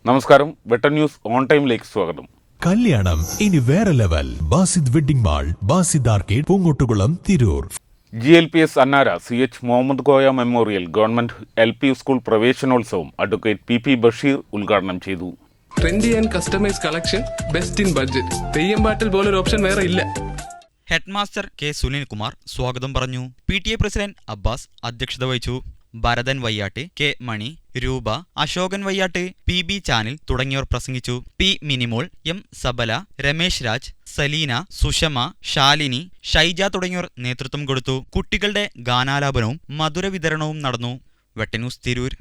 നമസ്കാരം, Vettan news on ടൈമിലേക്ക് സ്വാഗതം. കല്യാണം ഇനി വേറെ level. Basid wedding mall, Basid arcade, Poonkottukulam, Tirur. GLPS Annara CH Muhammad Koya memorial government LP school പ്രവേശനോത്സവം അഡ്വക്കേറ്റ് PP ബഷീർ ഉദ്ഘാടനം ചെയ്തു. Trendy and customise collection, best in budget. Theyyam പാട്ടിൽ പോലൊരു ഓപ്ഷൻ വേറെ ഇല്ല. Headmaster K. സുനിൽകുമാർ സ്വാഗതം പറഞ്ഞു. PTA പ്രസിഡന്റ് അബ്ബാസ് അധ്യക്ഷത വഹിച്ചു. ഭരതൻ വയ്യാട്ട്, K. മണി, രൂപ, അശോകൻ വയ്യാട്ട്, PB ചാനൽ തുടങ്ങിയവർ പ്രസംഗിച്ചു. P. മിനിമോൾ, M. സബല, രമേശ് രാജ്, സലീന, സുഷമ, ശാലിനി, ഷൈജ തുടങ്ങിയവർ നേതൃത്വം കൊടുത്തു. കുട്ടികളുടെ ഗാനാലാപനവും മധുര വിതരണവും നടന്നു. വെട്ടൻ ന്യൂസ്, തിരൂർ.